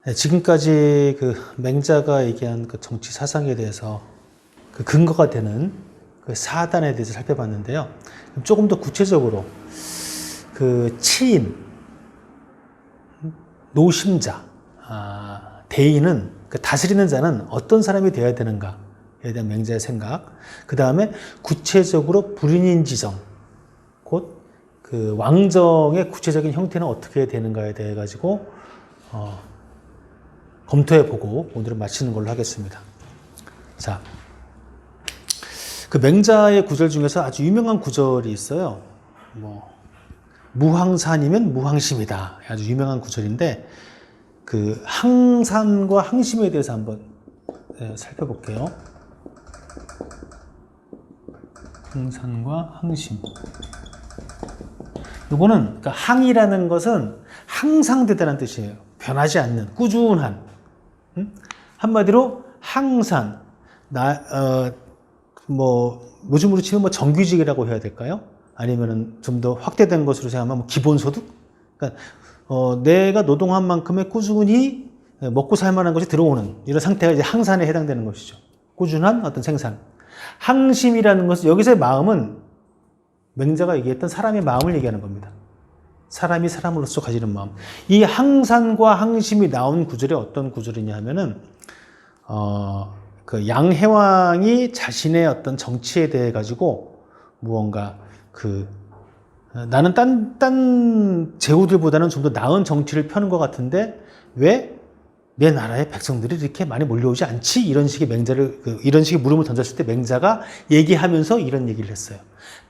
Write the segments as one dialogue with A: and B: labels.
A: 네, 지금까지 그 맹자가 얘기한 그 정치 사상에 대해서 그 근거가 되는 그 사단에 대해서 살펴봤는데요. 조금 더 구체적으로 그 치인, 노심자, 대인은 그 다스리는 자는 어떤 사람이 되어야 되는가에 대한 맹자의 생각. 그 다음에 구체적으로 불인인지정, 곧 그 왕정의 구체적인 형태는 어떻게 되는가에 대해 가지고 검토해보고 오늘은 마치는 걸로 하겠습니다. 자, 그 맹자의 구절 중에서 아주 유명한 구절이 있어요. 무항산이면 무항심이다. 아주 유명한 구절인데 그 항산과 항심에 대해서 한번 살펴볼게요. 항산과 항심. 이거는 그러니까 항이라는 것은 항상 되다는 뜻이에요. 변하지 않는, 꾸준한. 한마디로 항산, 요즘으로 치면 정규직이라고 해야 될까요? 아니면은 좀 더 확대된 것으로 생각하면 기본소득? 그러니까 내가 노동한 만큼의 꾸준히 먹고 살 만한 것이 들어오는 이런 상태가 이제 항산에 해당되는 것이죠. 꾸준한 어떤 생산. 항심이라는 것은 여기서의 마음은 맹자가 얘기했던 사람의 마음을 얘기하는 겁니다. 사람이 사람으로서 가지는 마음. 이 항산과 항심이 나온 구절이 어떤 구절이냐 하면은, 그 양해왕이 자신의 어떤 정치에 대해 가지고 무언가 나는 딴 제후들보다는 좀 더 나은 정치를 펴는 것 같은데 왜 내 나라의 백성들이 이렇게 많이 몰려오지 않지? 이런 식의 이런 식의 물음을 던졌을 때 맹자가 얘기하면서 이런 얘기를 했어요.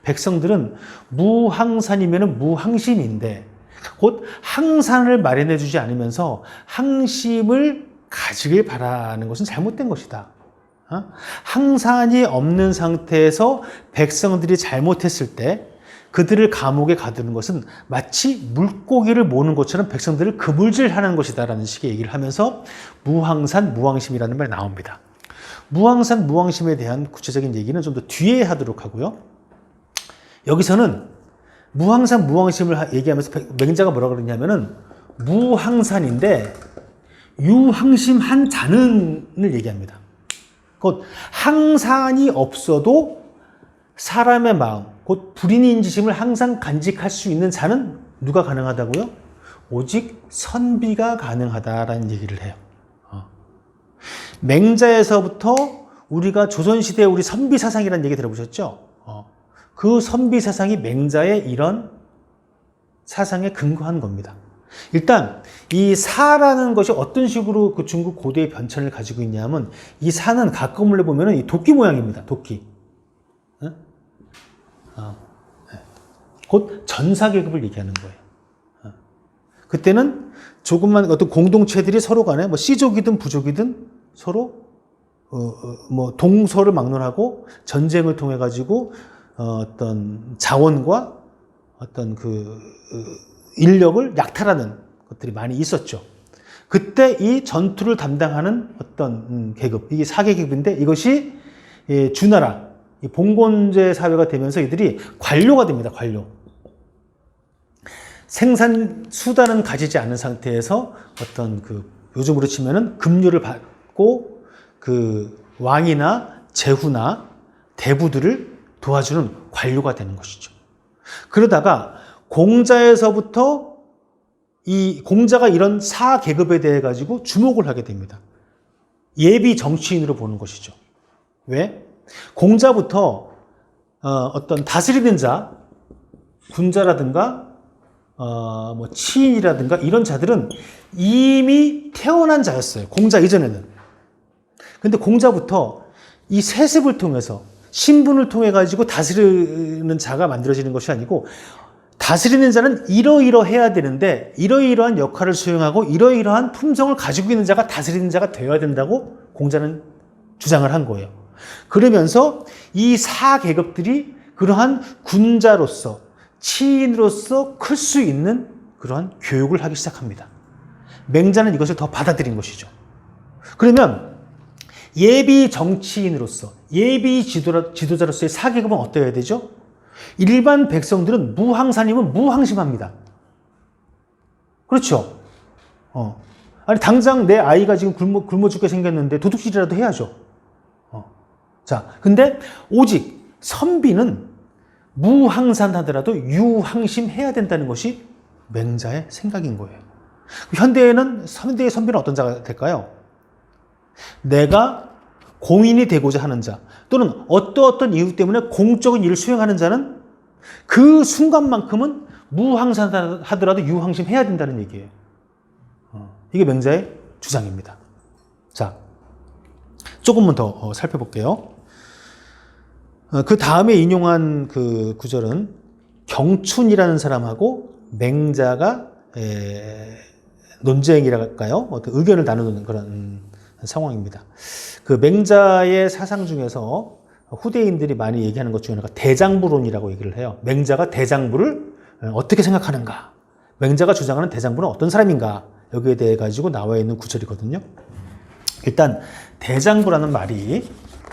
A: 백성들은 무항산이면 무항심인데 곧 항산을 마련해 주지 않으면서 항심을 가지길 바라는 것은 잘못된 것이다. 항산이 없는 상태에서 백성들이 잘못했을 때 그들을 감옥에 가두는 것은 마치 물고기를 모는 것처럼 백성들을 그물질하는 것이다라는 식의 얘기를 하면서 무항산, 무항심이라는 말이 나옵니다. 무항산, 무항심에 대한 구체적인 얘기는 좀 더 뒤에 하도록 하고요. 여기서는 무항산, 무항심을 얘기하면서 맹자가 뭐라고 그러냐면은 무항산인데 유항심 한 자는을 얘기합니다. 곧 항산이 없어도 사람의 마음, 곧 불인인지심을 항상 간직할 수 있는 자는 누가 가능하다고요? 오직 선비가 가능하다라는 얘기를 해요. 맹자에서부터 우리가 조선시대 우리 선비 사상이라는 얘기 들어보셨죠? 그 선비 사상이 맹자의 이런 사상에 근거한 겁니다. 일단 이 사라는 것이 어떤 식으로 그 중국 고대의 변천을 가지고 있냐면 이 사는 가까움을 보면 이 도끼 모양입니다. 도끼. 곧 전사계급을 얘기하는 거예요. 그때는 조금만 어떤 공동체들이 서로 간에 씨족이든 부족이든 서로 동서를 막론하고 전쟁을 통해 가지고 어떤 자원과 어떤 인력을 약탈하는 것들이 많이 있었죠. 그때 이 전투를 담당하는 어떤 계급, 이게 사계급인데 이것이 주나라, 봉건제 사회가 되면서 이들이 관료가 됩니다. 관료. 생산 수단은 가지지 않은 상태에서 어떤 요즘으로 치면은 급료를 받고 왕이나 제후나 대부들을 도와주는 관료가 되는 것이죠. 그러다가 공자에서부터 이 공자가 이런 사계급에 대해 가지고 주목을 하게 됩니다. 예비 정치인으로 보는 것이죠. 왜? 공자부터 어떤 다스리는 자, 군자라든가 치인이라든가 이런 자들은 이미 태어난 자였어요. 공자 이전에는. 근데 공자부터 이 세습을 통해서 신분을 통해 가지고 다스리는 자가 만들어지는 것이 아니고 다스리는 자는 이러이러해야 되는데 이러이러한 역할을 수행하고 이러이러한 품성을 가지고 있는 자가 다스리는 자가 되어야 된다고 공자는 주장을 한 거예요. 그러면서 이 사계급들이 그러한 군자로서 치인으로서 클 수 있는 그러한 교육을 하기 시작합니다. 맹자는 이것을 더 받아들인 것이죠. 그러면 예비 정치인으로서 예비 지도자로서의 사계급은 어떠해야 되죠? 일반 백성들은 무항산이면 무항심합니다. 그렇죠? 아니 당장 내 아이가 지금 굶어 죽게 생겼는데 도둑질이라도 해야죠. 자, 근데 오직 선비는 무항산하더라도 유항심해야 된다는 것이 맹자의 생각인 거예요. 현대의 선비는 어떤 자가 될까요? 내가 공인이 되고자 하는 자 또는 어떤 이유 때문에 공적인 일을 수행하는 자는 그 순간만큼은 무항산하더라도 유항심해야 된다는 얘기예요. 이게 맹자의 주장입니다. 자, 조금만 더 살펴볼게요. 그 다음에 인용한 그 구절은 경춘이라는 사람하고 맹자가 논쟁이라 할까요? 어떤 의견을 나누는 그런 상황입니다. 그 맹자의 사상 중에서 후대인들이 많이 얘기하는 것 중에 하나가 대장부론이라고 얘기를 해요. 맹자가 대장부를 어떻게 생각하는가? 맹자가 주장하는 대장부는 어떤 사람인가? 여기에 대해 가지고 나와 있는 구절이거든요. 일단 대장부라는 말이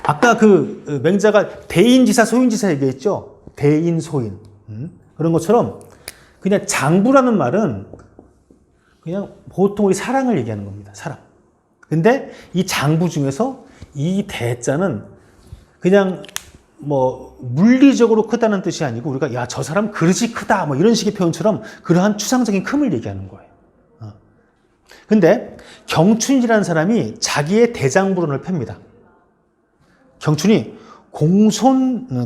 A: 아까 그 맹자가 대인지사, 소인지사 얘기했죠. 대인, 소인. 그런 것처럼 그냥 장부라는 말은 그냥 보통 우리 사랑을 얘기하는 겁니다. 사랑. 근데 이 장부 중에서 이 대자는 그냥 뭐 물리적으로 크다는 뜻이 아니고 우리가 야, 저 사람 그릇이 크다 뭐 이런 식의 표현처럼 그러한 추상적인 큼을 얘기하는 거예요. 근데 경춘이라는 사람이 자기의 대장부론을 팹니다. 경춘이 공손년이나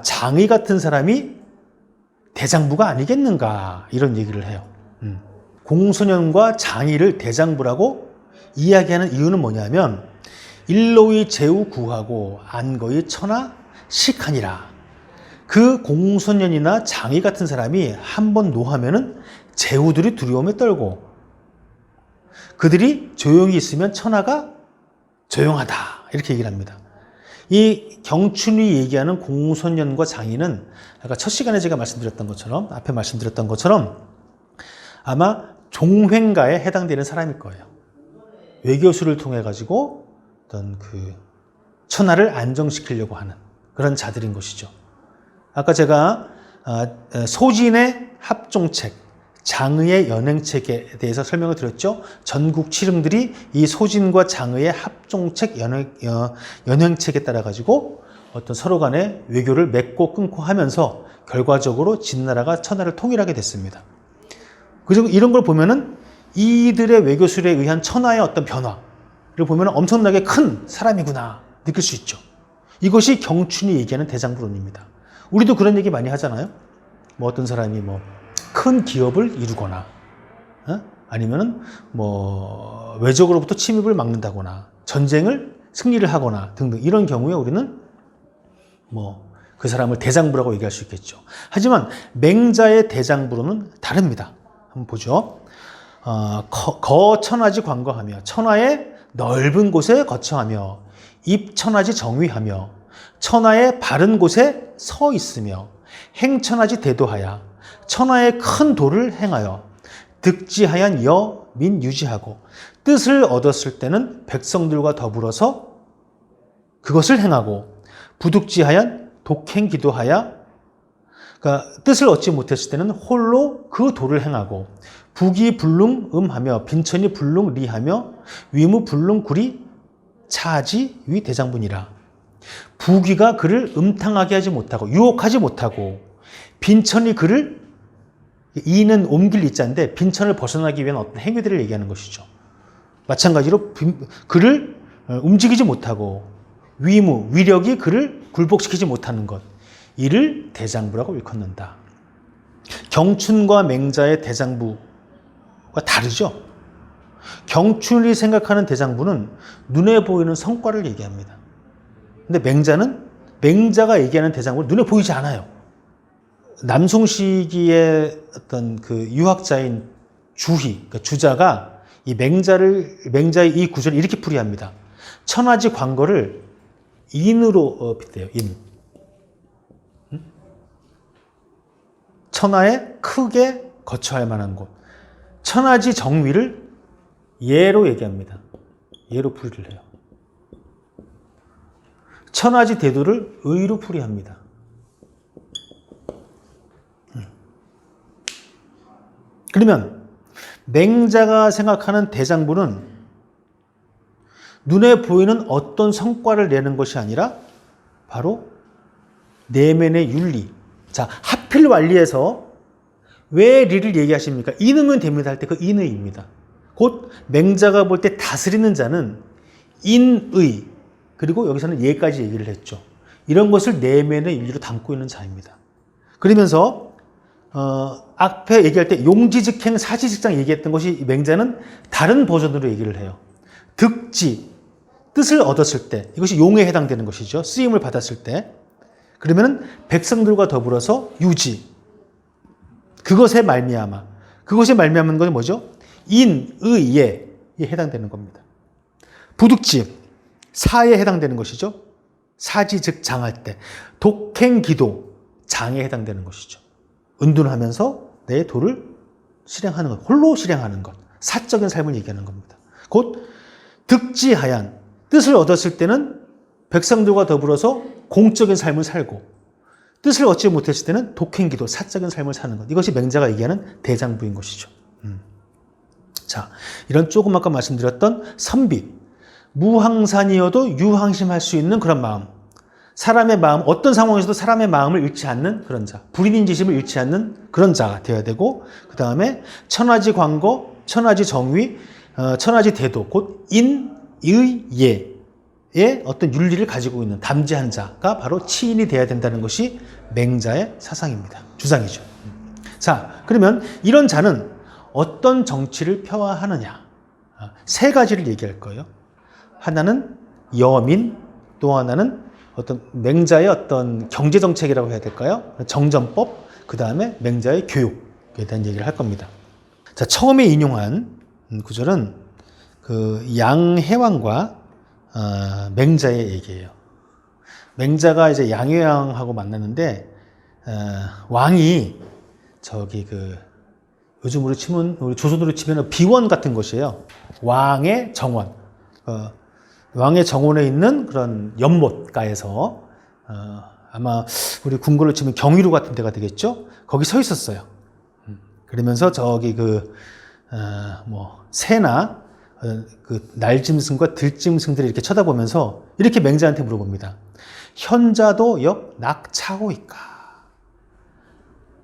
A: 장의 같은 사람이 대장부가 아니겠는가 이런 얘기를 해요. 공손년과 장의를 대장부라고 이야기하는 이유는 뭐냐면 일로의 제우 구하고 안거의 천하 식하니라. 그 공손년이나 장의 같은 사람이 한번 노하면은 제후들이 두려움에 떨고 그들이 조용히 있으면 천하가 조용하다 이렇게 얘기를 합니다. 이 경춘이 얘기하는 공손년과 장의는 아까 첫 시간에 제가 말씀드렸던 것처럼 앞에 말씀드렸던 것처럼 아마 종횡가에 해당되는 사람일 거예요. 외교수를 통해 가지고 어떤 그 천하를 안정시키려고 하는 그런 자들인 것이죠. 아까 제가 소진의 합종책 장의의 연행책에 대해서 설명을 드렸죠. 전국 칠흥들이 이 소진과 장의의 합종책 연행책에 따라 가지고 어떤 서로 간의 외교를 맺고 끊고 하면서 결과적으로 진나라가 천하를 통일하게 됐습니다. 그리고 이런 걸 보면은 이들의 외교술에 의한 천하의 어떤 변화를 보면 엄청나게 큰 사람이구나 느낄 수 있죠. 이것이 경춘이 얘기하는 대장부론입니다. 우리도 그런 얘기 많이 하잖아요. 뭐 어떤 사람이 뭐 큰 기업을 이루거나, 아니면은 뭐 외적으로부터 침입을 막는다거나, 전쟁을 승리를 하거나 등등 이런 경우에 우리는 뭐 그 사람을 대장부라고 얘기할 수 있겠죠. 하지만 맹자의 대장부로는 다릅니다. 한번 보죠. 거천하지 관거하며 천하의 넓은 곳에 거처하며 입천하지 정위하며 천하의 바른 곳에 서 있으며 행천하지 대도하여 천하의 큰 도를 행하여 득지하얀 여민 유지하고 뜻을 얻었을 때는 백성들과 더불어서 그것을 행하고 부득지하얀 독행 기도하여 그러니까 뜻을 얻지 못했을 때는 홀로 그 도를 행하고 북이 불능음하며 빈천이 불능리하며 위무 불능구리 차지 위 대장분이라. 부귀가 그를 음탕하게 하지 못하고 유혹하지 못하고 빈천이 그를 이는 옮길 이자인데 빈천을 벗어나기 위한 어떤 행위들을 얘기하는 것이죠. 마찬가지로 그를 움직이지 못하고 위력이 그를 굴복시키지 못하는 것 이를 대장부라고 일컫는다. 경춘과 맹자의 대장부가 다르죠. 경춘이 생각하는 대장부는 눈에 보이는 성과를 얘기합니다. 근데 맹자가 얘기하는 대장부는 눈에 보이지 않아요. 남송 시기의 어떤 그 유학자인 주희, 그러니까 주자가 이 맹자의 이 구절을 이렇게 풀이합니다. 천하지 관거를 인으로 빗대요. 인. 천하에 크게 거처할 만한 곳. 천하지 정위를 예로 얘기합니다. 예로 풀이를 해요. 천하지 대도를 의로 풀이합니다. 그러면 맹자가 생각하는 대장부는 눈에 보이는 어떤 성과를 내는 것이 아니라 바로 내면의 윤리. 자, 하필 완리에서 왜 리를 얘기하십니까? 인으면 됩니다 할 때 그 인의입니다. 곧 맹자가 볼 때 다스리는 자는 인의, 그리고 여기서는 예까지 얘기를 했죠. 이런 것을 내면의 윤리로 담고 있는 자입니다. 그러면서 앞에 얘기할 때 용지즉행 사지즉장 얘기했던 것이 맹자는 다른 버전으로 얘기를 해요. 득지, 뜻을 얻었을 때, 이것이 용에 해당되는 것이죠. 쓰임을 받았을 때. 그러면 백성들과 더불어서 유지, 그것에 말미암아. 그것에 말미암은 것이 뭐죠? 인, 의, 예에 해당되는 겁니다. 부득지, 사에 해당되는 것이죠. 사지 즉 장할 때. 독행 기도, 장에 해당되는 것이죠. 은둔하면서 내 도를 실행하는 것, 홀로 실행하는 것, 사적인 삶을 얘기하는 겁니다. 곧 득지하얀, 뜻을 얻었을 때는 백성들과 더불어서 공적인 삶을 살고, 뜻을 얻지 못했을 때는 독행기도, 사적인 삶을 사는 것. 이것이 맹자가 얘기하는 대장부인 것이죠. 자, 이런 조금 아까 말씀드렸던 선비, 무항산이어도 유항심할 수 있는 그런 마음. 사람의 마음, 어떤 상황에서도 사람의 마음을 잃지 않는 그런 자, 불인인지심을 잃지 않는 그런 자가 되어야 되고, 그 다음에 천하지 광거, 천하지 정위, 천하지 대도, 곧 인, 의, 예의 어떤 윤리를 가지고 있는 담지한 자가 바로 치인이 되어야 된다는 것이 맹자의 사상입니다. 주장이죠. 자, 그러면 이런 자는 어떤 정치를 펴하느냐? 세 가지를 얘기할 거예요. 하나는 여민, 또 하나는 어떤 맹자의 어떤 경제정책이라고 해야 될까요? 정전법, 그 다음에 맹자의 교육에 대한 얘기를 할 겁니다. 자, 처음에 인용한 구절은 그 양해왕과 맹자의 얘기예요. 맹자가 이제 양해왕하고 만났는데 왕이 저기 그 요즘으로 치면 우리 조선으로 치면 비원 같은 것이에요. 왕의 정원. 왕의 정원에 있는 그런 연못가에서 아마 우리 궁궐로 치면 경위로 같은 데가 되겠죠. 거기 서 있었어요. 그러면서 저기 그 뭐 새나 그 날짐승과 들짐승들이 이렇게 쳐다보면서 이렇게 맹자한테 물어봅니다. 현자도 역 낙차호이까.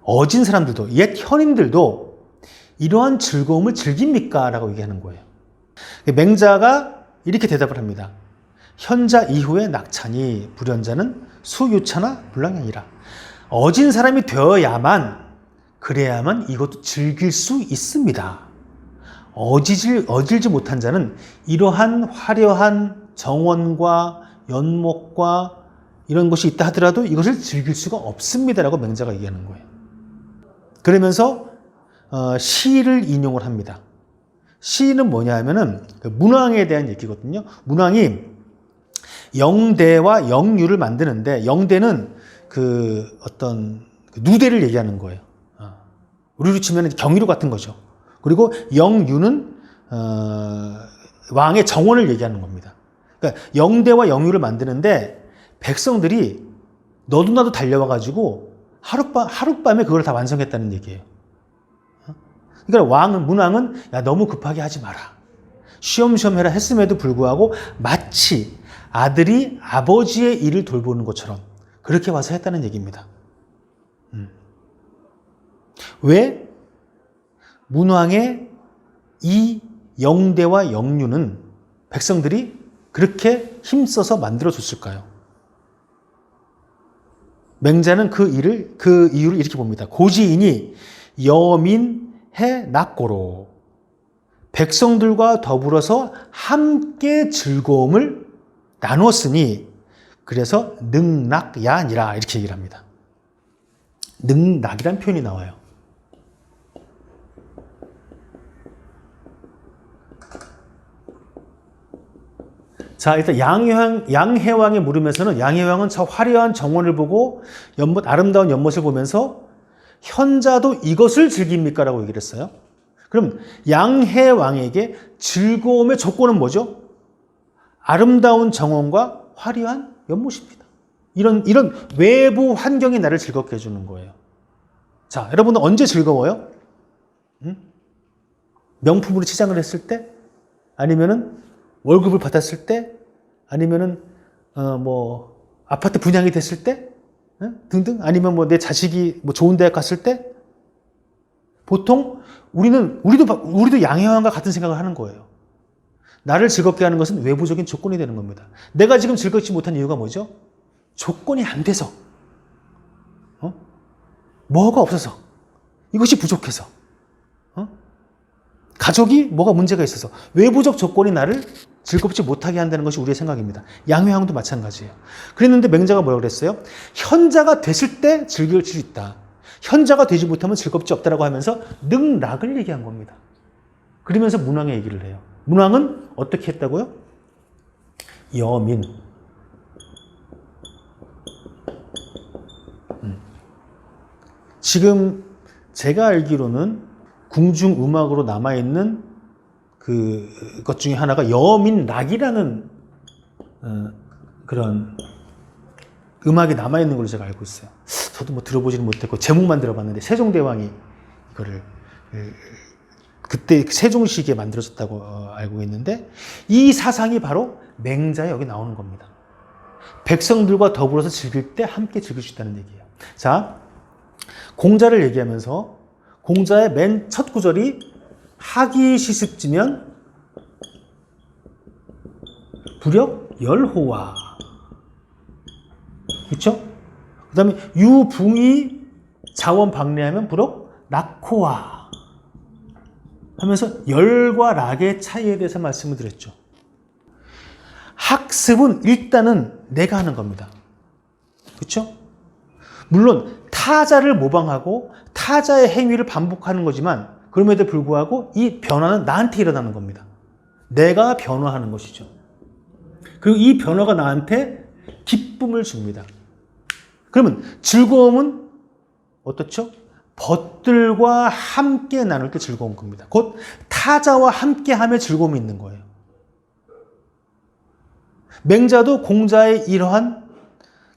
A: 어진 사람들도 옛 현인들도 이러한 즐거움을 즐깁니까? 라고 얘기하는 거예요. 맹자가 이렇게 대답을 합니다. 현자 이후에 낙차니 불현자는 수유차나 불량이니라. 어진 사람이 되어야만, 그래야만 이것도 즐길 수 있습니다. 어질지 못한 자는 이러한 화려한 정원과 연목과 이런 것이 있다 하더라도 이것을 즐길 수가 없습니다라고 맹자가 얘기하는 거예요. 그러면서 시를 인용을 합니다. 시는 뭐냐 하면은 문왕에 대한 얘기거든요. 문왕이 영대와 영유를 만드는데, 영대는 그 어떤 누대를 얘기하는 거예요. 우리로 치면 경의로 같은 거죠. 그리고 영유는 왕의 정원을 얘기하는 겁니다. 그러니까 영대와 영유를 만드는데 백성들이 너도 나도 달려와가지고 하룻밤에 그걸 다 완성했다는 얘기예요. 그러니까 문왕은 야, 너무 급하게 하지 마라. 쉬엄쉬엄 해라 했음에도 불구하고 마치 아들이 아버지의 일을 돌보는 것처럼 그렇게 와서 했다는 얘기입니다. 왜? 문왕의 이 영대와 영유는 백성들이 그렇게 힘써서 만들어줬을까요? 맹자는 그 이유를 이렇게 봅니다. 고지인이 여민해 낙고로 백성들과 더불어서 함께 즐거움을 나누었으니 그래서 능락야니라 이렇게 얘기를 합니다. 능락이란 표현이 나와요. 자, 일단 양해왕의 물음에서는 양해왕은 저 화려한 정원을 보고 아름다운 연못을 보면서 현자도 이것을 즐깁니까? 라고 얘기를 했어요. 그럼 양해왕에게 즐거움의 조건은 뭐죠? 아름다운 정원과 화려한 연못입니다. 이런 외부 환경이 나를 즐겁게 해주는 거예요. 자, 여러분은 언제 즐거워요? 명품으로 치장을 했을 때, 아니면은 월급을 받았을 때, 아니면은 뭐 아파트 분양이 됐을 때, 등등, 아니면 뭐 내 자식이 뭐 좋은 대학 갔을 때, 보통 우리도 양해왕과 같은 생각을 하는 거예요. 나를 즐겁게 하는 것은 외부적인 조건이 되는 겁니다. 내가 지금 즐겁지 못한 이유가 뭐죠? 조건이 안 돼서, 뭐가 없어서, 이것이 부족해서, 가족이 뭐가 문제가 있어서, 외부적 조건이 나를 즐겁지 못하게 한다는 것이 우리의 생각입니다. 양회왕도 마찬가지예요. 그랬는데 맹자가 뭐라고 그랬어요? 현자가 됐을 때 즐길 수 있다. 현자가 되지 못하면 즐겁지 없다라고 하면서 능락을 얘기한 겁니다. 그러면서 문왕의 얘기를 해요. 문왕은 어떻게 했다고요? 여민. 지금 제가 알기로는 궁중음악으로 남아있는 그것 중에 하나가 여민락이라는 그런 음악이 남아있는 걸로 제가 알고 있어요. 저도 뭐 들어보지는 못했고 제목만 들어봤는데 세종대왕이 이거를 그때 세종시기에 만들어졌다고 알고 있는데, 이 사상이 바로 맹자에 여기 나오는 겁니다. 백성들과 더불어서 즐길 때 함께 즐길 수 있다는 얘기예요. 자, 공자를 얘기하면서 공자의 맨 첫 구절이 하기 시습지면 불역 열호와, 그렇죠? 그 다음에 유붕이 자원 방래하면 불역 낙호와 하면서 열과 락의 차이에 대해서 말씀을 드렸죠. 학습은 일단은 내가 하는 겁니다. 그렇죠? 물론 타자를 모방하고 타자의 행위를 반복하는 거지만, 그럼에도 불구하고 이 변화는 나한테 일어나는 겁니다. 내가 변화하는 것이죠. 그리고 이 변화가 나한테 기쁨을 줍니다. 그러면 즐거움은 어떻죠? 벗들과 함께 나눌 때 즐거운 겁니다. 곧 타자와 함께하며 즐거움이 있는 거예요. 맹자도 공자의 이러한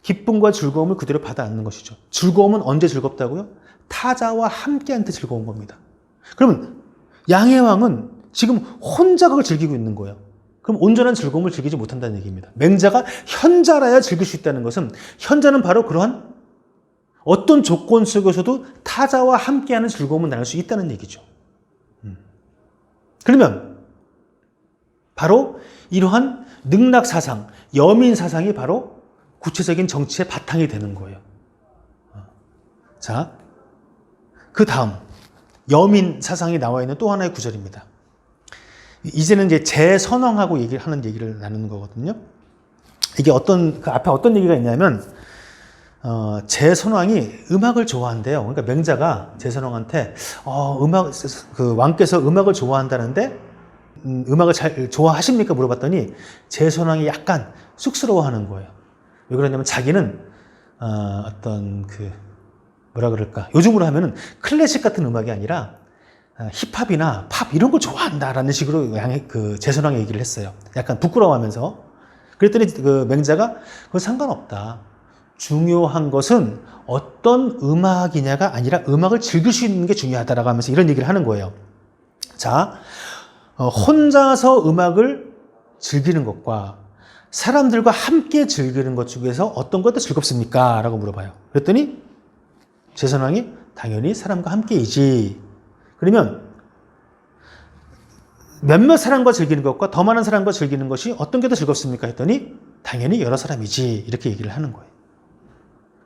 A: 기쁨과 즐거움을 그대로 받아 안는 것이죠. 즐거움은 언제 즐겁다고요? 타자와 함께할 때 즐거운 겁니다. 그러면 양해왕은 지금 혼자 그걸 즐기고 있는 거예요. 그럼 온전한 즐거움을 즐기지 못한다는 얘기입니다. 맹자가 현자라야 즐길 수 있다는 것은, 현자는 바로 그러한 어떤 조건 속에서도 타자와 함께하는 즐거움을 나눌 수 있다는 얘기죠. 그러면 바로 이러한 능락사상, 여민사상이 바로 구체적인 정치의 바탕이 되는 거예요. 자, 그 다음 여민사상이 나와 있는 또 하나의 구절입니다. 이제는 이제 재선왕하고 하는 얘기를 나누는 거거든요. 이게 그 앞에 어떤 얘기가 있냐면, 재선왕이 음악을 좋아한대요. 그러니까 맹자가 재선왕한테 왕께서 음악을 좋아한다는데 음악을 잘 좋아하십니까? 물어봤더니 재선왕이 약간 쑥스러워하는 거예요. 왜 그러냐면 자기는 어떤 뭐라 그럴까, 요즘으로 하면은 클래식 같은 음악이 아니라 힙합이나 팝 이런 걸 좋아한다라는 식으로 재선왕이 얘기를 했어요. 약간 부끄러워하면서. 그랬더니 맹자가 그건 상관없다. 중요한 것은 어떤 음악이냐가 아니라 음악을 즐길 수 있는 게 중요하다라고 하면서 이런 얘기를 하는 거예요. 자, 혼자서 음악을 즐기는 것과 사람들과 함께 즐기는 것 중에서 어떤 것도 즐겁습니까? 라고 물어봐요. 그랬더니 재선왕이 당연히 사람과 함께이지. 그러면 몇몇 사람과 즐기는 것과 더 많은 사람과 즐기는 것이 어떤 게 더 즐겁습니까? 했더니 당연히 여러 사람이지. 이렇게 얘기를 하는 거예요.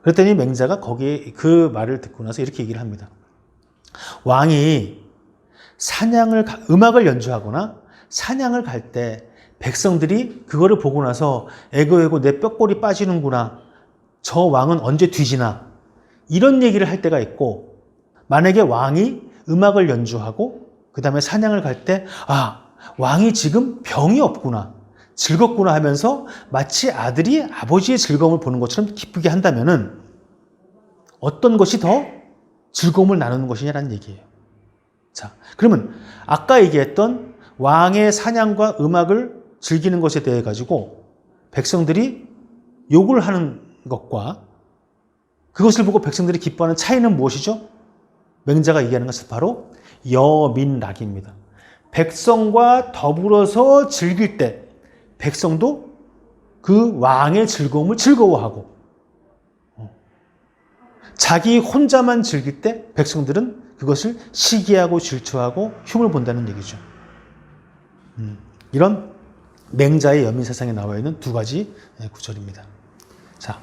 A: 그랬더니 맹자가 거기에 그 말을 듣고 나서 이렇게 얘기를 합니다. 왕이 음악을 연주하거나 사냥을 갈 때 백성들이 그거를 보고 나서 에고 내 뼈골이 빠지는구나, 저 왕은 언제 뒤지나, 이런 얘기를 할 때가 있고, 만약에 왕이 음악을 연주하고 그 다음에 사냥을 갈 때 왕이 지금 병이 없구나, 즐겁구나 하면서 마치 아들이 아버지의 즐거움을 보는 것처럼 기쁘게 한다면은 어떤 것이 더 즐거움을 나누는 것이냐라는 얘기예요. 자, 그러면 아까 얘기했던 왕의 사냥과 음악을 즐기는 것에 대해 가지고 백성들이 욕을 하는 것과 그것을 보고 백성들이 기뻐하는 차이는 무엇이죠? 맹자가 얘기하는 것은 바로 여민락입니다. 백성과 더불어서 즐길 때 백성도 그 왕의 즐거움을 즐거워하고, 자기 혼자만 즐길 때 백성들은 그것을 시기하고 질투하고 흉을 본다는 얘기죠. 이런 맹자의 연민사상에 나와 있는 두 가지 구절입니다. 자,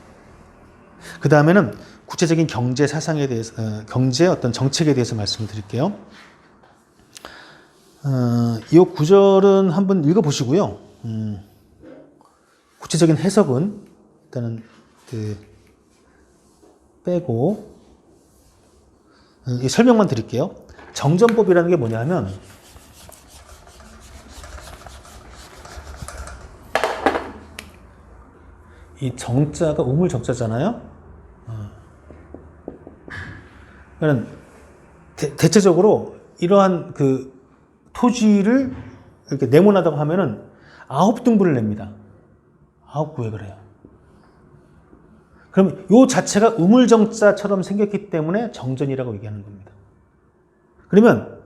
A: 그 다음에는 구체적인 경제 사상에 대해서, 경제 어떤 정책에 대해서 말씀을 드릴게요. 이 구절은 한번 읽어보시고요. 구체적인 해석은 일단은 빼고 설명만 드릴게요. 정전법이라는 게 뭐냐면, 이 정자가 우물 정자잖아요. 그러니까 대체적으로 이러한 그 토지를 이렇게 네모나다고 하면은 9등분을 냅니다. 9구획을 해요. 그럼 요 자체가 우물정자처럼 생겼기 때문에 정전이라고 얘기하는 겁니다. 그러면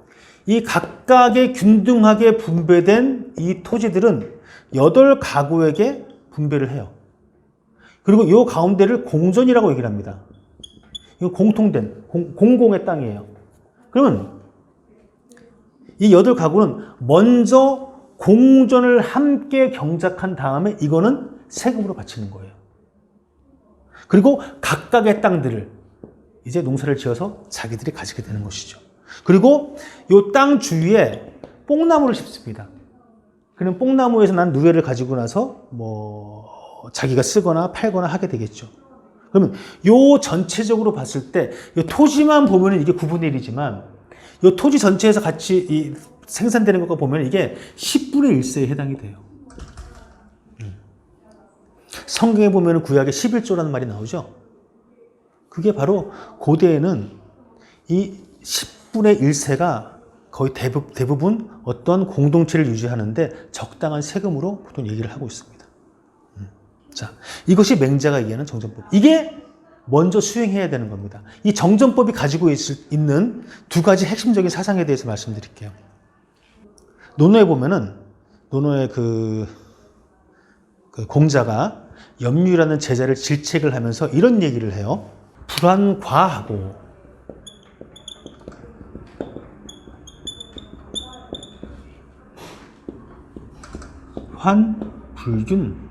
A: 이 각각의 균등하게 분배된 이 토지들은 8가구에게 분배를 해요. 그리고 요 가운데를 공전이라고 얘기를 합니다. 이거 공통된, 공공의 땅이에요. 그러면 이 8가구는 먼저 공전을 함께 경작한 다음에 이거는 세금으로 바치는 거예요. 그리고 각각의 땅들을 이제 농사를 지어서 자기들이 가지게 되는 것이죠. 그리고 이 땅 주위에 뽕나무를 심습니다. 그럼 뽕나무에서 난 누에를 가지고 나서 자기가 쓰거나 팔거나 하게 되겠죠. 그러면 요 전체적으로 봤을 때 이 토지만 보면 이게 9분의 1이지만 이 토지 전체에서 같이 생산되는 것과 보면 이게 10분의 1세에 해당이 돼요. 성경에 보면 구약에 11조라는 말이 나오죠. 그게 바로 고대에는 이 10분의 1세가 거의 대부분 어떤 공동체를 유지하는데 적당한 세금으로 보통 얘기를 하고 있습니다. 자, 이것이 맹자가 얘기하는 정전법. 이게 먼저 수행해야 되는 겁니다. 이 정전법이 가지고 있는 두 가지 핵심적인 사상에 대해서 말씀드릴게요. 논어에 보면은, 논어의 그 공자가 염류라는 제자를 질책을 하면서 이런 얘기를 해요. 불안과하고 환불균하라.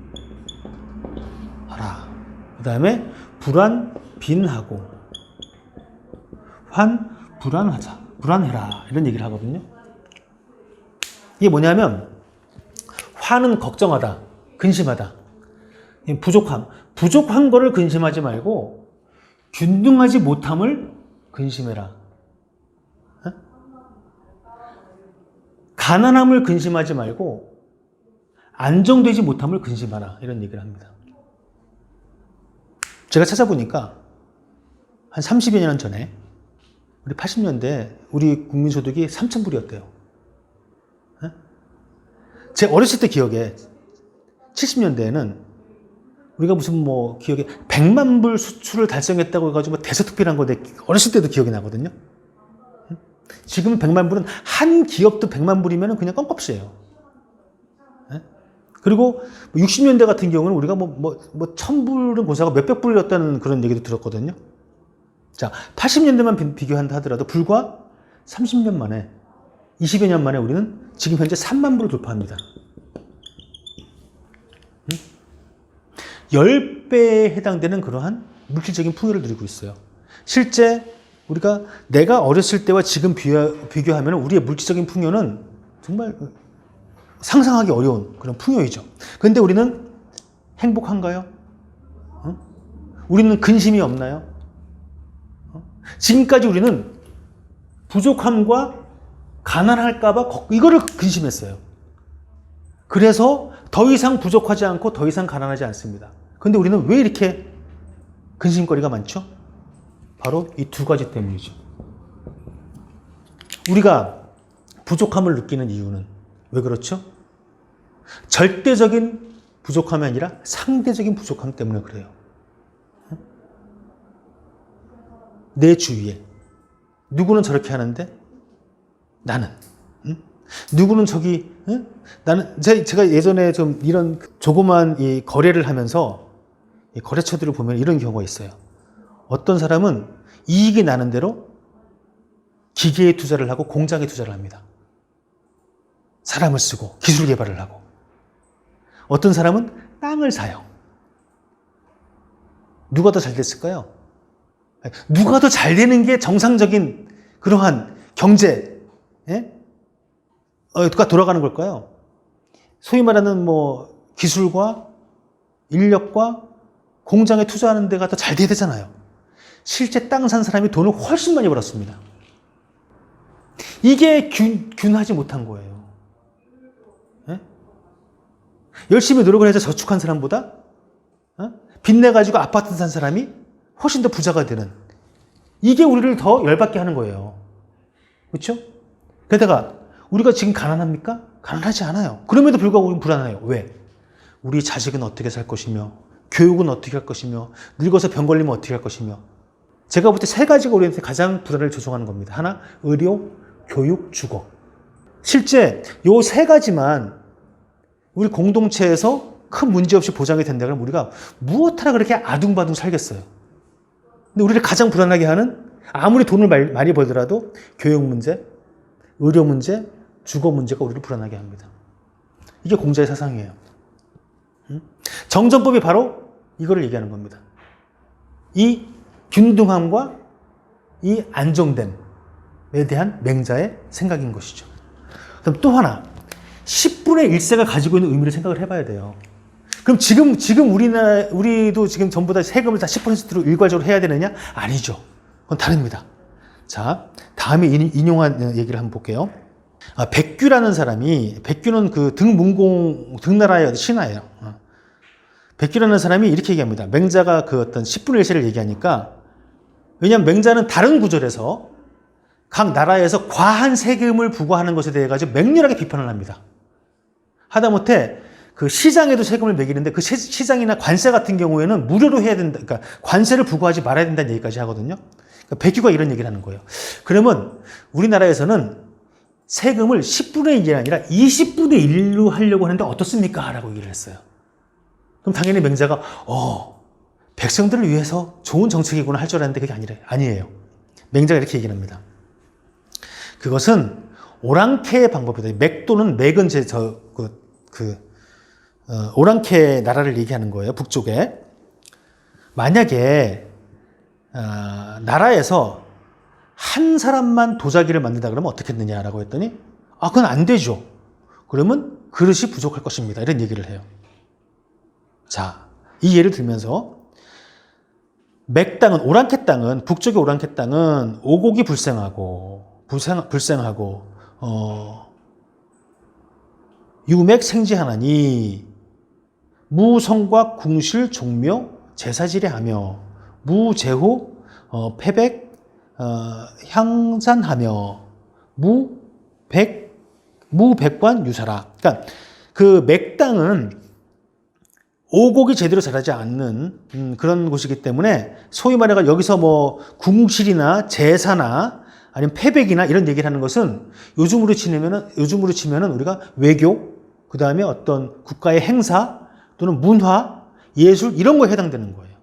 A: 그 다음에 불안빈하고 환불안하자. 불안해라. 이런 얘기를 하거든요. 이게 뭐냐면, 환은 걱정하다, 근심하다. 부족한 거를 근심하지 말고 균등하지 못함을 근심해라. 가난함을 근심하지 말고 안정되지 못함을 근심하라. 이런 얘기를 합니다. 제가 찾아보니까 한 30여 년 전에 우리 80년대 우리 국민소득이 3,000불이었대요. 제 어렸을 때 기억에 70년대에는 우리가 무슨 기억에 100만 불 수출을 달성했다고 해가지고 대서특필한 거 내 어렸을 때도 기억이 나거든요. 지금 100만 불은 한 기업도 100만 불이면 그냥 껌값이에요. 그리고 60년대 같은 경우는 우리가 1000불은 고사가 몇백 불이었다는 그런 얘기도 들었거든요. 자, 80년대만 비교한다 하더라도 불과 30년 만에, 20여 년 만에 우리는 지금 현재 3만 불을 돌파합니다. 10배에 해당되는 그러한 물질적인 풍요를 누리고 있어요. 실제 내가 어렸을 때와 지금 비교하면 우리의 물질적인 풍요는 정말 상상하기 어려운 그런 풍요이죠. 그런데 우리는 행복한가요? 우리는 근심이 없나요? 지금까지 우리는 부족함과 가난할까봐 이거를 근심했어요. 그래서 더 이상 부족하지 않고 더 이상 가난하지 않습니다. 그런데 우리는 왜 이렇게 근심거리가 많죠? 바로 이 두 가지 때문이죠. 우리가 부족함을 느끼는 이유는 왜 그렇죠? 절대적인 부족함이 아니라 상대적인 부족함 때문에 그래요. 내 주위에 누구는 저렇게 하는데 나는 누구는 저기, 응? 나는, 제가 예전에 좀 이런 조그만 이 거래를 하면서 이 거래처들을 보면 이런 경우가 있어요. 어떤 사람은 이익이 나는 대로 기계에 투자를 하고 공장에 투자를 합니다. 사람을 쓰고 기술 개발을 하고. 어떤 사람은 땅을 사요. 누가 더 잘 됐을까요? 누가 더 잘 되는 게 정상적인 그러한 경제, 가 돌아가는 걸까요? 소위 말하는 뭐 기술과 인력과 공장에 투자하는 데가 더 잘 돼야 되잖아요. 실제 땅 산 사람이 돈을 훨씬 많이 벌었습니다. 이게 균하지 못한 거예요. 열심히 노력을 해서 저축한 사람보다 빚내가지고 아파트 산 사람이 훨씬 더 부자가 되는, 이게 우리를 더 열받게 하는 거예요. 그렇죠? 게다가 우리가 지금 가난합니까? 가난하지 않아요. 그럼에도 불구하고 우리는 불안해요. 왜? 우리 자식은 어떻게 살 것이며, 교육은 어떻게 할 것이며, 늙어서 병 걸리면 어떻게 할 것이며. 제가 볼 때 세 가지가 우리한테 가장 불안을 조성하는 겁니다. 하나, 의료, 교육, 주거. 실제 요 세 가지만 우리 공동체에서 큰 문제 없이 보장이 된다 그러면 우리가 무엇 하나 그렇게 아둥바둥 살겠어요. 근데 우리를 가장 불안하게 하는, 아무리 돈을 많이 벌더라도 교육 문제, 의료 문제, 주거 문제가 우리를 불안하게 합니다. 이게 공자의 사상이에요. 정전법이 바로 이거를 얘기하는 겁니다. 이 균등함과 이 안정됨에 대한 맹자의 생각인 것이죠. 그럼 또 하나, 10분의 1세가 가지고 있는 의미를 생각을 해봐야 돼요. 그럼 지금 우리도 지금 전부 다 세금을 다 10%로 일괄적으로 해야 되느냐? 아니죠. 그건 다릅니다. 자, 다음에 인용한 얘기를 한번 볼게요. 백규라는 사람이, 백규는 그 등나라의 신하예요. 백규라는 사람이 이렇게 얘기합니다. 맹자가 그 어떤 10분의 1세를 얘기하니까, 왜냐하면 맹자는 다른 구절에서 각 나라에서 과한 세금을 부과하는 것에 대해 가지고 맹렬하게 비판을 합니다. 하다못해 그 시장에도 세금을 매기는데 그 시장이나 관세 같은 경우에는 무료로 해야 된다. 그러니까 관세를 부과하지 말아야 된다는 얘기까지 하거든요. 그러니까 백규가 이런 얘기를 하는 거예요. 그러면 우리나라에서는 세금을 10분의 1이 아니라 20분의 1로 하려고 하는데 어떻습니까? 라고 얘기를 했어요. 그럼 당연히 맹자가 백성들을 위해서 좋은 정책이구나 할 줄 알았는데 그게 아니에요. 맹자가 이렇게 얘기를 합니다. 그것은 오랑캐의 방법이다. 맥도는 맥은 오랑캐 나라를 얘기하는 거예요. 북쪽에. 만약에 나라에서 한 사람만 도자기를 만든다 그러면 어떻겠느냐라고 했더니 그건 안 되죠. 그러면 그릇이 부족할 것입니다. 이런 얘기를 해요. 자, 이 예를 들면서 맥 땅은, 오랑캐 땅은, 북쪽의 오랑캐 땅은 오곡이 불생하고 유맥 생지하나니 무성과 궁실 종묘 제사지례 하며 무제후 패백 향산하며 무백관 유사라. 그러니까 그 맥땅은 오곡이 제대로 자라지 않는 그런 곳이기 때문에 소위 말해서 여기서 뭐 궁실이나 제사나 아니면 패백이나 이런 얘기를 하는 것은 요즘으로 치면은 우리가 외교, 그 다음에 어떤 국가의 행사 또는 문화, 예술 이런 거에 해당되는 거예요.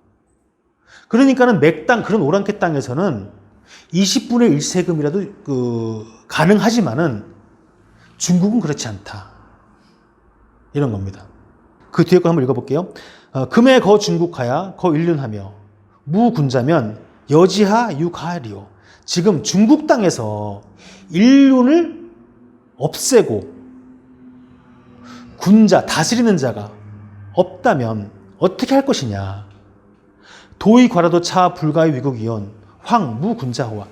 A: 그러니까는 맥땅, 그런 오랑캐 땅에서는 20분의 1 세금이라도 가능하지만은 중국은 그렇지 않다. 이런 겁니다. 그 뒤에 거 한번 읽어볼게요. 금에 거 중국하야 거 일륜하며 무군자면 여지하 유가리오. 지금 중국 땅에서 일륜을 없애고 군자, 다스리는 자가 없다면 어떻게 할 것이냐. 도의 과라도 차 불가의 위국이온 황 무군자호와.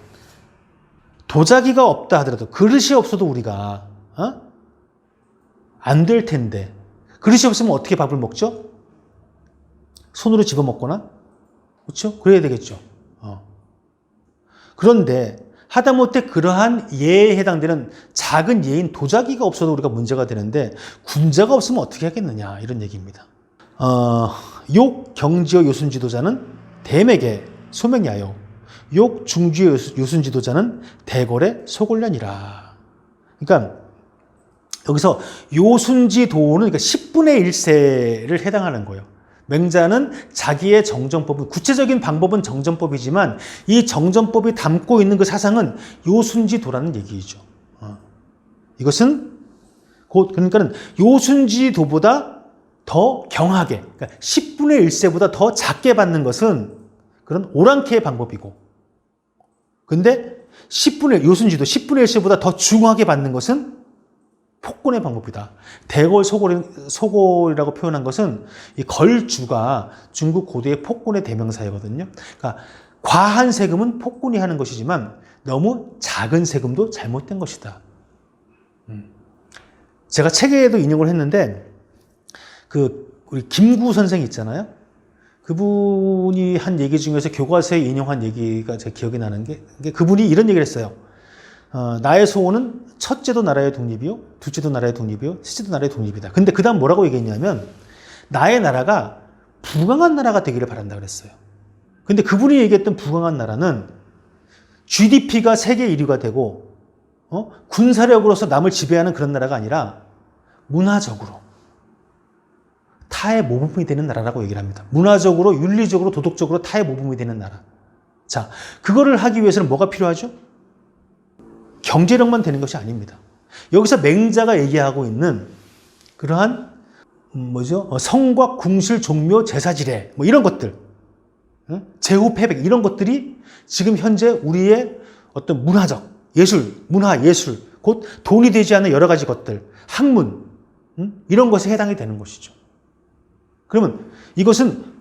A: 도자기가 없다 하더라도, 그릇이 없어도 우리가 안 될 텐데, 그릇이 없으면 어떻게 밥을 먹죠? 손으로 집어 먹거나, 그렇죠? 그래야 되겠죠. 그런데 하다못해 그러한 예에 해당되는 작은 예인 도자기가 없어도 우리가 문제가 되는데 군자가 없으면 어떻게 하겠느냐, 이런 얘기입니다. 욕 경지어 요순지도자는 대맥에 소명야요. 욕 중지어 요순지도자는 대궐의 소골련이라. 그러니까 여기서 요순지도는 그러니까 10분의 1세를 해당하는 거예요. 맹자는 자기의 정전법은, 구체적인 방법은 정전법이지만 이 정전법이 담고 있는 그 사상은 요순지도라는 얘기죠. 이것은 곧 그러니까는 요순지도보다 더 경하게, 그러니까 10분의 1세보다 더 작게 받는 것은 그런 오랑캐의 방법이고, 근데 요순지도 10분의 1세보다 더 중하게 받는 것은 폭군의 방법이다. 대궐소골이라고 표현한 것은 이 걸주가 중국 고대의 폭군의 대명사이거든요. 그러니까 과한 세금은 폭군이 하는 것이지만 너무 작은 세금도 잘못된 것이다. 제가 책에도 인용을 했는데 우리 김구 선생 있잖아요. 그분이 한 얘기 중에서 교과서에 인용한 얘기가 제 기억이 나는 게 그분이 이런 얘기를 했어요. 나의 소원은 첫째도 나라의 독립이요, 둘째도 나라의 독립이요, 셋째도 나라의 독립이다. 근데 그 다음 뭐라고 얘기했냐면 나의 나라가 부강한 나라가 되기를 바란다 그랬어요. 근데 그분이 얘기했던 부강한 나라는 GDP가 세계 1위가 되고 군사력으로서 남을 지배하는 그런 나라가 아니라 문화적으로 타의 모범이 되는 나라라고 얘기를 합니다. 문화적으로, 윤리적으로, 도덕적으로 타의 모범이 되는 나라. 자, 그거를 하기 위해서는 뭐가 필요하죠? 경제력만 되는 것이 아닙니다. 여기서 맹자가 얘기하고 있는 그러한 성곽, 궁실, 종묘, 제사지례 뭐 이런 것들, 제후, 패백 이런 것들이 지금 현재 우리의 어떤 문화적, 문화, 예술, 곧 돈이 되지 않는 여러 가지 것들, 학문 이런 것에 해당이 되는 것이죠. 그러면 이것은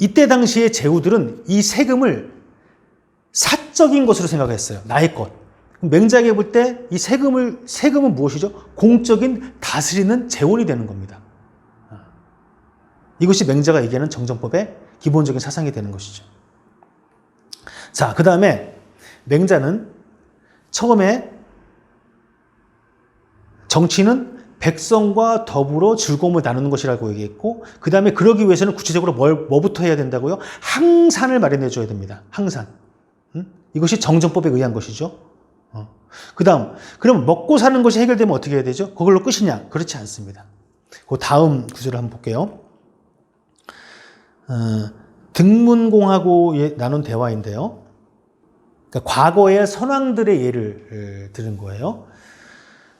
A: 이때 당시의 제후들은 이 세금을 사적인 것으로 생각했어요. 나의 것. 맹자에게 볼 때 이 세금은 무엇이죠? 공적인 다스리는 재원이 되는 겁니다. 이것이 맹자가 얘기하는 정전법의 기본적인 사상이 되는 것이죠. 자, 그 다음에 맹자는 처음에 정치는 백성과 더불어 즐거움을 나누는 것이라고 얘기했고, 그 다음에 그러기 위해서는 구체적으로 뭐부터 해야 된다고요? 항산을 마련해 줘야 됩니다. 항산. 이것이 정전법에 의한 것이죠. 그 다음, 그럼 먹고 사는 것이 해결되면 어떻게 해야 되죠? 그걸로 끝이냐? 그렇지 않습니다. 그 다음 구절을 한번 볼게요. 등문공하고 나눈 대화인데요. 그러니까 과거의 선왕들의 예를 들은 거예요.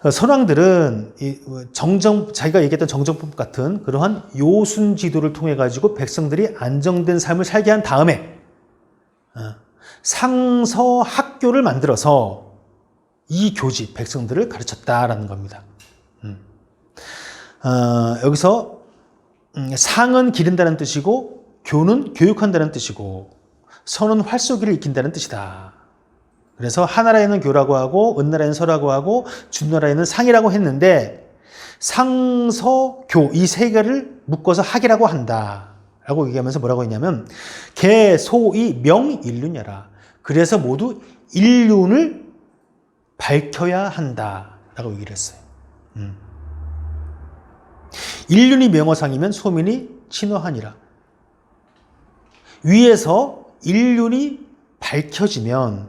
A: 선왕들은 자기가 얘기했던 정전법 같은 그러한 요순지도를 통해 가지고 백성들이 안정된 삶을 살게 한 다음에 상서 학교를 만들어서 이 교지, 백성들을 가르쳤다라는 겁니다. 여기서 상은 기른다는 뜻이고 교는 교육한다는 뜻이고 서는 활쏘기를 익힌다는 뜻이다. 그래서 하나라에는 교라고 하고 은나라에는 서라고 하고 준나라에는 상이라고 했는데 상서 교 이 세 개를 묶어서 학이라고 한다. 라고 얘기하면서 뭐라고 했냐면 개, 소, 이, 명, 일륜이라. 그래서 모두 일륜을 밝혀야 한다. 라고 얘기를 했어요. 일륜이 명어상이면 소민이 친어하니라. 위에서 일륜이 밝혀지면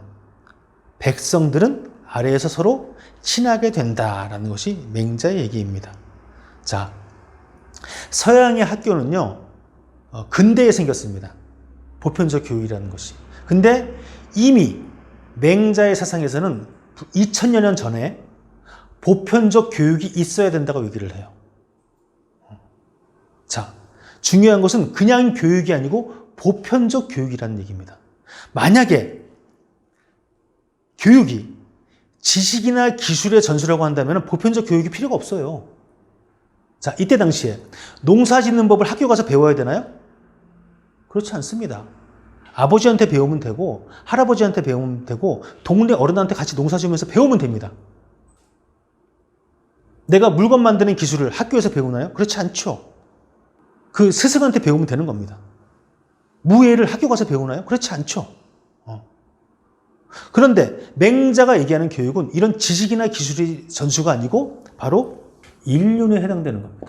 A: 백성들은 아래에서 서로 친하게 된다라는 것이 맹자의 얘기입니다. 자, 서양의 학교는요, 근대에 생겼습니다. 보편적 교육이라는 것이. 근데 이미 맹자의 사상에서는 2000여 년 전에 보편적 교육이 있어야 된다고 얘기를 해요. 자, 중요한 것은 그냥 교육이 아니고 보편적 교육이라는 얘기입니다. 만약에 교육이 지식이나 기술의 전수라고 한다면 보편적 교육이 필요가 없어요. 자, 이때 당시에 농사 짓는 법을 학교 가서 배워야 되나요? 그렇지 않습니다. 아버지한테 배우면 되고 할아버지한테 배우면 되고 동네 어른한테 같이 농사 지으면서 배우면 됩니다. 내가 물건 만드는 기술을 학교에서 배우나요? 그렇지 않죠. 그 스승한테 배우면 되는 겁니다. 무예를 학교 가서 배우나요? 그렇지 않죠. 그런데 맹자가 얘기하는 교육은 이런 지식이나 기술의 전수가 아니고 바로 일륜에 해당되는 겁니다.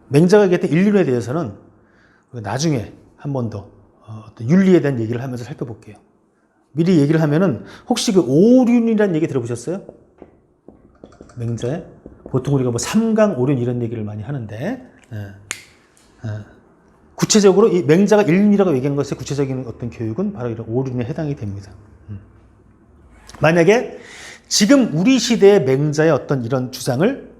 A: 맹자가 얘기했던 인륜에 대해서는 나중에 한 번 더 윤리에 대한 얘기를 하면서 살펴볼게요. 미리 얘기를 하면은 혹시 그 오륜이라는 얘기 들어보셨어요? 맹자에 보통 우리가 뭐 삼강 오륜 이런 얘기를 많이 하는데 구체적으로 이 맹자가 일륜이라고 얘기한 것의 구체적인 어떤 교육은 바로 이런 오륜에 해당이 됩니다. 만약에 지금 우리 시대의 맹자의 어떤 이런 주장을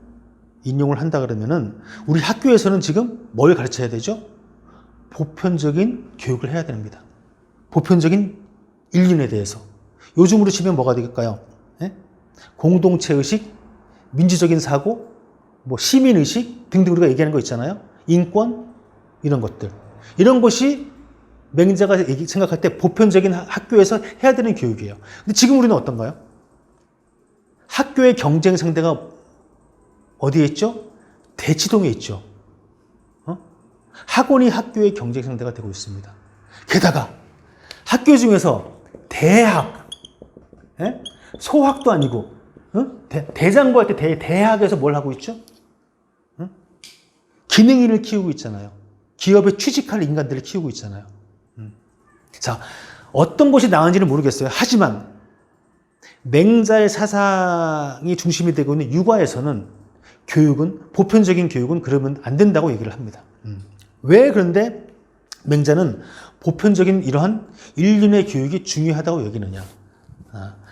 A: 인용을 한다 그러면은 우리 학교에서는 지금 뭘 가르쳐야 되죠? 보편적인 교육을 해야 됩니다. 보편적인 인륜에 대해서. 요즘으로 치면 뭐가 되겠까요? 공동체의식, 민주적인 사고, 뭐 시민의식 등등 우리가 얘기하는 거 있잖아요. 인권, 이런 것들. 이런 것이 맹자가 생각할 때 보편적인 학교에서 해야 되는 교육이에요. 근데 지금 우리는 어떤가요? 학교의 경쟁 상대가 어디에 있죠? 대치동에 있죠. 학원이 학교의 경쟁 상대가 되고 있습니다. 게다가 학교 중에서 대학, 소학도 아니고 대장부 할 때 대학에서 뭘 하고 있죠? 기능인을 키우고 있잖아요. 기업에 취직할 인간들을 키우고 있잖아요. 자, 어떤 것이 나은지는 모르겠어요. 하지만 맹자의 사상이 중심이 되고 있는 육아에서는 교육은, 보편적인 교육은 그러면 안 된다고 얘기를 합니다. 왜 그런데 맹자는 보편적인 이러한 인륜의 교육이 중요하다고 여기느냐.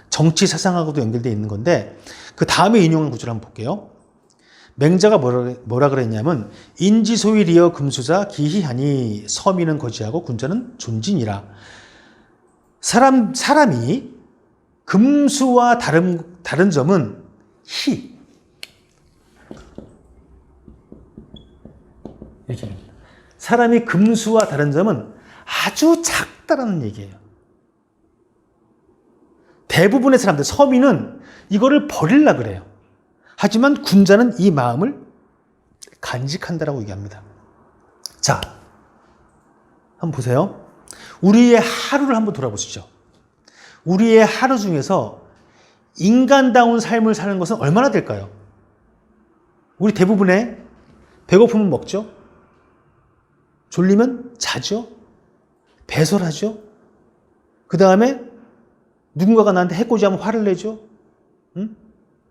A: 정치 사상하고도 연결되어 있는 건데 그 다음에 인용한 구절을 한번 볼게요. 맹자가 뭐라 그랬냐면 인지소위 리어 금수자 기희하니 서민은 거지하고 군자는 존진이라. 사람이 금수와 다른 점은 희. 이렇게 합니다. 사람이 금수와 다른 점은 아주 작다라는 얘기예요. 대부분의 사람들, 서민은 이거를 버리려고 그래요. 하지만 군자는 이 마음을 간직한다라고 얘기합니다. 자, 한번 보세요. 우리의 하루를 한번 돌아보시죠. 우리의 하루 중에서 인간다운 삶을 사는 것은 얼마나 될까요? 우리 대부분의 배고프면 먹죠. 졸리면 자죠. 배설하죠. 그 다음에 누군가가 나한테 해코지하면 화를 내죠.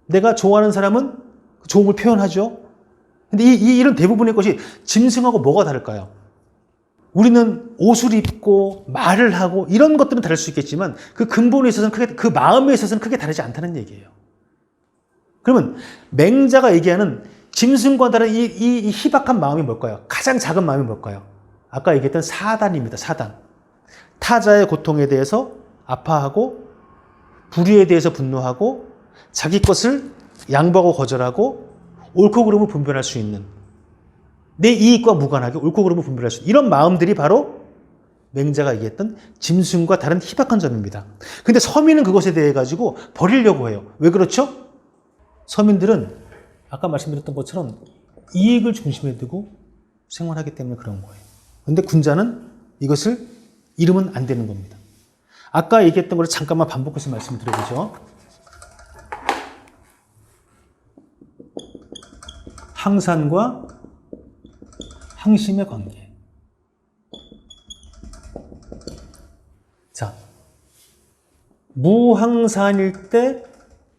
A: 내가 좋아하는 사람은 좋은 걸 표현하죠. 근데 이런 대부분의 것이 짐승하고 뭐가 다를까요? 우리는 옷을 입고 말을 하고 이런 것들은 다를 수 있겠지만 그 근본에 있어서는 크게, 그 마음에 있어서는 크게 다르지 않다는 얘기예요. 그러면 맹자가 얘기하는 짐승과 다른 이 희박한 마음이 뭘까요? 가장 작은 마음이 뭘까요? 아까 얘기했던 사단입니다. 사단. 타자의 고통에 대해서 아파하고 불의에 대해서 분노하고 자기 것을 양보하고 거절하고 옳고 그름을 분별할 수 있는, 내 이익과 무관하게 옳고 그름을 분별할 수 있는 이런 마음들이 바로 맹자가 얘기했던 짐승과 다른 희박한 점입니다. 근데 서민은 그것에 대해 가지고 버리려고 해요. 왜 그렇죠? 서민들은 아까 말씀드렸던 것처럼 이익을 중심에 두고 생활하기 때문에 그런 거예요. 근데 군자는 이것을 잃으면 안 되는 겁니다. 아까 얘기했던 걸 잠깐만 반복해서 말씀드려보죠. 항산과 항심의 관계. 자, 무항산일 때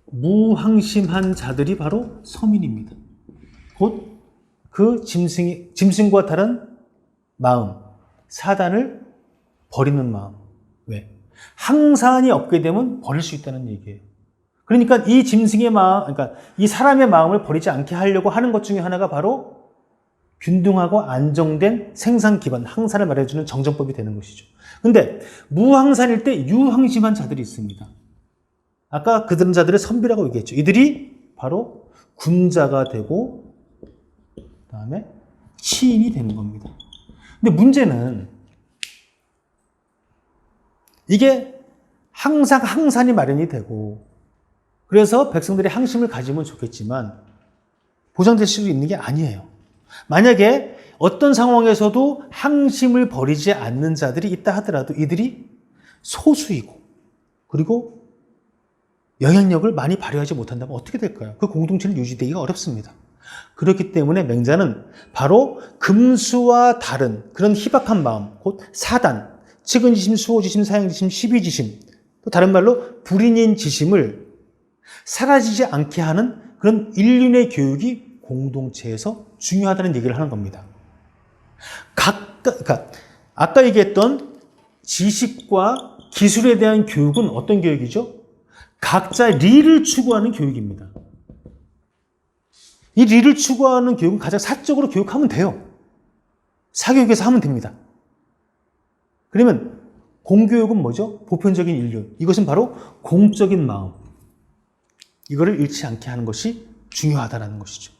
A: 무항심한 자들이 바로 서민입니다. 곧 그 짐승과 다른 마음, 사단을 버리는 마음. 왜? 항산이 없게 되면 버릴 수 있다는 얘기예요. 그러니까 이 짐승의 마음, 그러니까 이 사람의 마음을 버리지 않게 하려고 하는 것 중에 하나가 바로 균등하고 안정된 생산 기반, 항산을 말해주는 정전법이 되는 것이죠. 근데 무항산일 때 유항심한 자들이 있습니다. 아까 그런 자들의 선비라고 얘기했죠. 이들이 바로 군자가 되고 그다음에 치인이 되는 겁니다. 근데 문제는 이게 항상 항산이 마련이 되고 그래서 백성들이 항심을 가지면 좋겠지만 보장될 수 있는 게 아니에요. 만약에 어떤 상황에서도 항심을 버리지 않는 자들이 있다 하더라도 이들이 소수이고 그리고 영향력을 많이 발휘하지 못한다면 어떻게 될까요? 그 공동체는 유지되기가 어렵습니다. 그렇기 때문에 맹자는 바로 금수와 다른 그런 희박한 마음, 곧 사단, 측은지심, 수호지심, 사형지심, 시비지심, 또 다른 말로 불인인 지심을 사라지지 않게 하는 그런 인륜의 교육이 공동체에서 중요하다는 얘기를 하는 겁니다. 그러니까 아까 얘기했던 지식과 기술에 대한 교육은 어떤 교육이죠? 각자 리를 추구하는 교육입니다. 이 리를 추구하는 교육은 가장 사적으로 교육하면 돼요. 사교육에서 하면 됩니다. 그러면 공교육은 뭐죠? 보편적인 인륜. 이것은 바로 공적인 마음. 이거를 잃지 않게 하는 것이 중요하다는 것이죠.